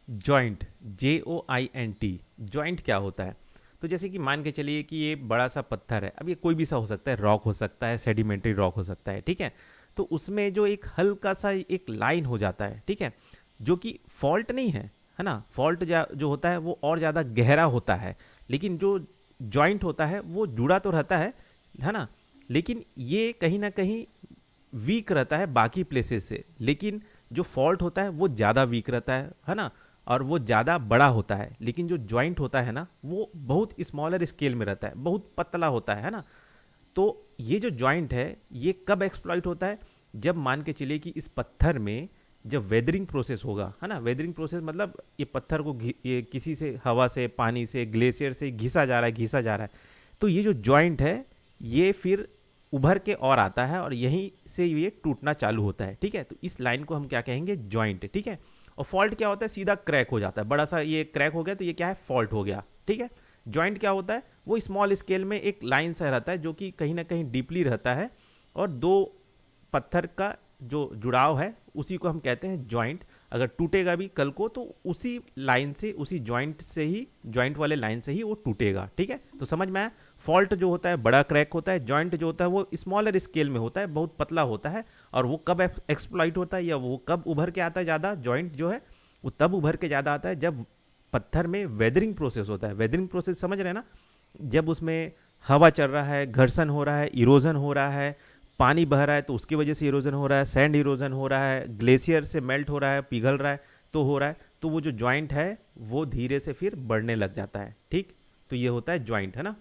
Joint, JOINT, joint क्या होता है? तो जैसे कि मान के चलिए कि ये बड़ा सा पत्थर है, अब ये कोई भी सा हो सकता है, रॉक हो सकता है, सेडिमेंट्री रॉक हो सकता है, ठीक है। तो उसमें जो एक हल्का सा एक लाइन हो जाता है, ठीक है, जो कि फॉल्ट नहीं है ना। फॉल्ट जो होता है वो और ज़्यादा गहरा होता है, लेकिन जो जॉइंट होता है वो जुड़ा तो रहता है ना, लेकिन ये कहीं ना कहीं वीक रहता है बाकी प्लेसेस से। लेकिन जो फॉल्ट होता है वो ज़्यादा वीक रहता है ना, और वो ज़्यादा बड़ा होता है। लेकिन जो जॉइंट होता है ना वो बहुत स्मॉलर स्केल में रहता है, बहुत पतला होता है ना। तो ये जो जॉइंट है ये कब एक्सप्लॉइट होता है? जब मान के चलिए कि इस पत्थर में जब वेदरिंग प्रोसेस होगा, है ना। वेदरिंग प्रोसेस मतलब ये पत्थर को ये किसी से, हवा से, पानी से, ग्लेशियर से घिसा जा रहा है, घिसा जा रहा है। तो ये जो जॉइंट है ये फिर उभर के और आता है और यहीं से ये टूटना चालू होता है, ठीक है। तो इस लाइन को हम क्या कहेंगे? जॉइंट, ठीक है। और फॉल्ट क्या होता है? सीधा क्रैक हो जाता है, बड़ा सा ये क्रैक हो गया तो ये क्या है? फॉल्ट हो गया, ठीक है। जॉइंट क्या होता है? वो स्मॉल स्केल में एक लाइन सा रहता है जो कि कहीं ना कहीं डीपली रहता है, और दो पत्थर का जो जुड़ाव है उसी को हम कहते हैं जॉइंट। अगर टूटेगा भी कल को तो उसी लाइन से, उसी जॉइंट से ही, जॉइंट वाले लाइन से ही वो टूटेगा, ठीक है। तो समझ में आया? फॉल्ट जो होता है बड़ा क्रैक होता है, जॉइंट जो होता है वो स्मॉलर स्केल में होता है, बहुत पतला होता है। और वो कब एक्सप्लॉइट होता है या वो कब उभर के आता है ज़्यादा? जॉइंट जो है वो तब उभर के ज़्यादा आता है जब पत्थर में वेदरिंग प्रोसेस होता है। वेदरिंग प्रोसेस समझ रहे हैं ना? जब उसमें हवा चल रहा है, घर्षण हो रहा है, इरोजन हो रहा है, पानी बह रहा है तो उसकी वजह से इरोजन हो रहा है, सैंड इरोजन हो रहा है, ग्लेशियर से मेल्ट हो रहा है, पिघल रहा है, तो हो रहा है, तो वो जो जॉइंट है वो धीरे से फिर बढ़ने लग जाता है, ठीक। तो ये होता है जॉइंट, है ना।